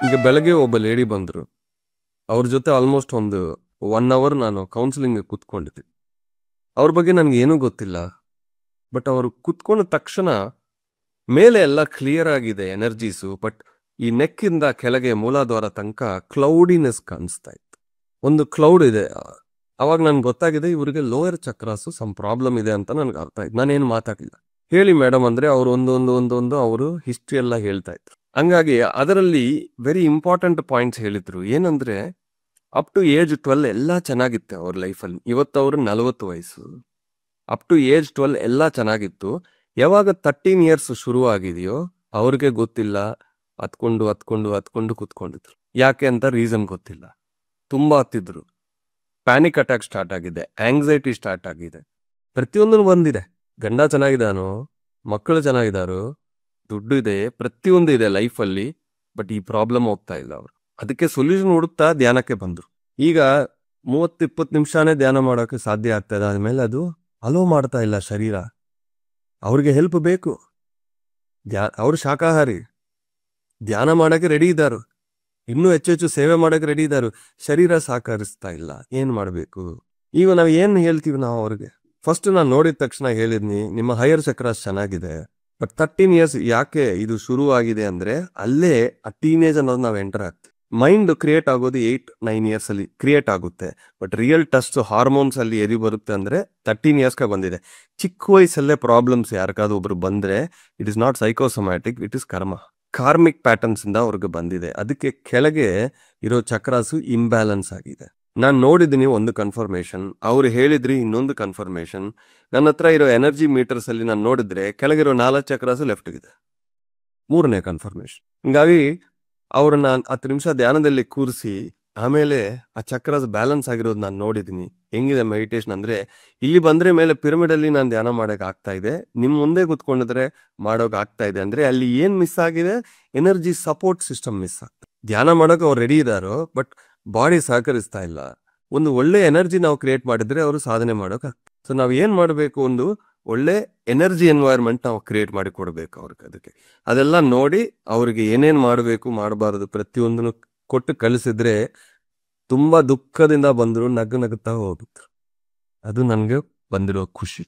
ಈಗ ಬೆಳಗ್ಗೆ ಒಬ್ಬ ಲೇಡಿ ಬಂದ್ರು. ಅವ್ರ ಜೊತೆ ಆಲ್ಮೋಸ್ಟ್ ಒಂದು 1 ಅವರ್ ನಾನು ಕೌನ್ಸಿಲಿಂಗ್ ಕೂತ್ಕೊಂಡಿದ್ದೆ. ಅವ್ರ ಬಗ್ಗೆ ನನ್ಗೆ ಏನೂ ಗೊತ್ತಿಲ್ಲ. ಬಟ್ ಅವರು ಕೂತ್ಕೊಂಡ ತಕ್ಷಣ ಮೇಲೆ ಎಲ್ಲ ಕ್ಲಿಯರ್ ಆಗಿದೆ ಎನರ್ಜೀಸು. ಬಟ್ ಈ ನೆಕ್ಕಿಂದ ಕೆಳಗೆ ಮೂಲಾಧಾರ ತನಕ ಕ್ಲೌಡಿನೆಸ್ ಕಾಣಿಸ್ತಾ ಇತ್ತು. ಒಂದು ಕ್ಲೌಡ್ ಇದೆ. ಅವಾಗ ನನ್ಗೆ ಗೊತ್ತಾಗಿದೆ ಇವರಿಗೆ ಲೋಯರ್ ಚಕ್ರಾಸು ಸಮ್ ಪ್ರಾಬ್ಲಮ್ ಇದೆ ಅಂತ ನನ್ಗೆ ಅರ್ಥ ಆಯ್ತು. ನಾನೇನು ಮಾತಾಡಲಿಲ್ಲ. ಹೇಳಿ ಮೇಡಮ್ ಅಂದ್ರೆ ಅವ್ರು ಒಂದೊಂದು ಅವರು ಹಿಸ್ಟ್ರಿ ಎಲ್ಲ ಹೇಳ್ತಾ ಇದ್ರು. ಹಂಗಾಗಿ ಅದರಲ್ಲಿ ವೆರಿ ಇಂಪಾರ್ಟೆಂಟ್ ಪಾಯಿಂಟ್ಸ್ ಹೇಳಿದ್ರು. ಏನಂದ್ರೆ ಅಪ್ ಟು ಏಜ್ 12 ಎಲ್ಲ ಚೆನ್ನಾಗಿತ್ತು ಅವ್ರ ಲೈಫಲ್ಲಿ. ಇವತ್ತು ಅವ್ರು 40 ವಯಸ್ಸು. ಅಪ್ ಟು ಏಜ್ 12 ಎಲ್ಲ ಚೆನ್ನಾಗಿತ್ತು. ಯಾವಾಗ 13 ಇಯರ್ಸ್ ಶುರು ಆಗಿದೆಯೋ ಅವ್ರಿಗೆ ಗೊತ್ತಿಲ್ಲ. ಹತ್ಕೊಂಡು ಕೂತ್ಕೊಂಡಿದ್ರು. ಯಾಕೆ ಅಂತ ರೀಸನ್ ಗೊತ್ತಿಲ್ಲ. ತುಂಬಾ ಹತ್ತಿದ್ರು. ಪ್ಯಾನಿಕ್ ಅಟ್ಯಾಕ್ ಸ್ಟಾರ್ಟ್ ಆಗಿದೆ, ಆಂಗ್ಸೈಟಿ ಸ್ಟಾರ್ಟ್ ಆಗಿದೆ. ಪ್ರತಿಯೊಂದೂ ಬಂದಿದೆ. ಗಂಡ ಚೆನ್ನಾಗಿದ್ದಾನೋ, ಮಕ್ಕಳು ಚೆನ್ನಾಗಿದ್ದಾರೋ, ದುಡ್ಡು ಇದೆ, ಪ್ರತಿಯೊಂದು ಇದೆ ಲೈಫಲ್ಲಿ. ಬಟ್ ಈ ಪ್ರಾಬ್ಲಮ್ ಹೋಗ್ತಾ ಇಲ್ಲ ಅವರು. ಅದಕ್ಕೆ ಸೊಲ್ಯೂಷನ್ ಹುಡುಕ್ತಾ ಧ್ಯಾನಕ್ಕೆ ಬಂದ್ರು. ಈಗ 30-20 ನಿಮಿಷನೇ ಧ್ಯಾನ ಮಾಡೋಕೆ ಸಾಧ್ಯ ಆಗ್ತದೆ. ಆದ್ಮೇಲೆ ಅದು ಅಲೋ ಮಾಡ್ತಾ ಇಲ್ಲ ಶರೀರ. ಅವ್ರಿಗೆ ಹೆಲ್ಪ್ ಬೇಕು. ಅವ್ರು ಶಾಕಾಹಾರಿ, ಧ್ಯಾನ ಮಾಡಕ್ಕೆ ರೆಡಿ ಇದ್ದಾರು, ಇನ್ನೂ ಹೆಚ್ಚು ಸೇವೆ ಮಾಡಕ್ಕೆ ರೆಡಿ ಇದ್ದಾರು. ಶರೀರ ಸಹಕರಿಸ್ತಾ ಇಲ್ಲ. ಏನ್ ಮಾಡ್ಬೇಕು? ಈಗ ನಾವ್ ಏನ್ ಹೇಳ್ತೀವಿ ನಾವು ಅವ್ರಿಗೆ? ಫಸ್ಟ್ ನಾನು ನೋಡಿದ ತಕ್ಷಣ ಹೇಳಿದ್ನಿ, ನಿಮ್ಮ ಹೈಯರ್ ಚಕ್ರಾಸ್ ಚೆನ್ನಾಗಿದೆ. ಬಟ್ 13 ಇಯರ್ಸ್ ಯಾಕೆ ಇದು ಶುರು ಆಗಿದೆ ಅಂದ್ರೆ ಅಲ್ಲೇ ಆ ಟೀನೇಜ್ ಅನ್ನೋದು ನಾವು ಎಂಟರ್ ಆಗ್ತೀವಿ. ಮೈಂಡ್ ಕ್ರಿಯೇಟ್ ಆಗೋದು 8-9 ಇಯರ್ಸ್ ಅಲ್ಲಿ ಕ್ರಿಯೇಟ್ ಆಗುತ್ತೆ. ಬಟ್ ರಿಯಲ್ ಟೆಸ್ಟ್ ಹಾರ್ಮೋನ್ಸ್ ಅಲ್ಲಿ ಎಲ್ಲಿ ಬರುತ್ತೆ ಅಂದ್ರೆ 13 ಇಯರ್ಸ್ಗೆ ಬಂದಿದೆ. ಚಿಕ್ಕ ವಯಸ್ಸಲ್ಲೇ ಪ್ರಾಬ್ಲಮ್ಸ್ ಯಾರಿಗಾದ್ರೂ ಒಬ್ರು ಬಂದ್ರೆ it is not psychosomatic, it is ಕರ್ಮ. ಕಾರ್ಮಿಕ್ ಪ್ಯಾಟರ್ನ್ಸ್ ಇಂದ ಅವ್ರಿಗೆ ಬಂದಿದೆ. ಅದಕ್ಕೆ ಕೆಳಗೆ ಇರೋ ಚಕ್ರಾಸು ಇಂಬ್ಯಾಲೆನ್ಸ್ ಆಗಿದೆ. ನಾನು ನೋಡಿದ್ದೀನಿ ಒಂದು ಕನ್ಫರ್ಮೇಶನ್, ಅವ್ರು ಹೇಳಿದ್ರಿ ಇನ್ನೊಂದು ಕನ್ಫರ್ಮೇಶನ್. ನನ್ನ ಹತ್ರ ಇರೋ ಎನರ್ಜಿ ಮೀಟರ್ಸ್ ಅಲ್ಲಿ ನಾನು ನೋಡಿದ್ರೆ ಕೆಳಗಿರೋ 4 ಚಕ್ರಾಸು ಲೆಫ್ಟ್ ಇದೆ. 3ನೇ ಕನ್ಫರ್ಮೇಶನ್. ಹಿಂಗಾಗಿ ಅವ್ರನ್ನ 10 ನಿಮಿಷ ಧ್ಯಾನದಲ್ಲಿ ಕೂರಿಸಿ ಆಮೇಲೆ ಆ ಚಕ್ರಾಸ್ ಬ್ಯಾಲೆನ್ಸ್ ಆಗಿರೋದು ನಾನು ನೋಡಿದ್ದೀನಿ. ಹೆಂಗಿದೆ ಮೆಡಿಟೇಷನ್ ಅಂದ್ರೆ, ಇಲ್ಲಿ ಬಂದ್ರೆ ಮೇಲೆ ಪಿರಮಿಡ್ ಅಲ್ಲಿ ನಾನು ಧ್ಯಾನ ಮಾಡಕ್ ಆಗ್ತಾ ಇದೆ, ನಿಮ್ ಮುಂದೆ ಕೂತ್ಕೊಂಡಿದ್ರೆ ಮಾಡೋಕ್ ಆಗ್ತಾ ಇದೆ. ಅಂದ್ರೆ ಅಲ್ಲಿ ಏನ್ ಮಿಸ್ ಆಗಿದೆ? ಎನರ್ಜಿ ಸಪೋರ್ಟ್ ಸಿಸ್ಟಮ್ ಮಿಸ್ ಆಗ್ತದೆ. ಧ್ಯಾನ ಮಾಡೋಕೆ ಅವ್ರು ರೆಡಿ ಇದಾರೋ, ಬಟ್ ಬಾಡಿ ಸಹಕರಿಸ್ತಾ ಇಲ್ಲ. ಒಂದು ಒಳ್ಳೆ ಎನರ್ಜಿ ನಾವು ಕ್ರಿಯೇಟ್ ಮಾಡಿದ್ರೆ ಅವರು ಸಾಧನೆ ಮಾಡೋಕೆ. ಸೊ ನಾವ್ ಏನ್ ಮಾಡಬೇಕು? ಒಂದು ಒಳ್ಳೆ ಎನರ್ಜಿ ಎನ್ವೈರ್ಮೆಂಟ್ ನಾವು ಕ್ರಿಯೇಟ್ ಮಾಡಿ ಕೊಡ್ಬೇಕು ಅವ್ರಿಗೆ. ಅದಕ್ಕೆ ಅದೆಲ್ಲ ನೋಡಿ ಅವ್ರಿಗೆ ಏನೇನ್ ಮಾಡಬೇಕು ಮಾಡಬಾರದು ಪ್ರತಿಯೊಂದನ್ನು ಕೊಟ್ಟು ಕಳಿಸಿದ್ರೆ ತುಂಬಾ ದುಃಖದಿಂದ ಬಂದ್ರು ನಗುತ್ತಾ ಹೋಗ್ಬಿಟ್ರು. ಅದು ನನ್ಗೆ ಬಂದಿರೋ ಖುಷಿ.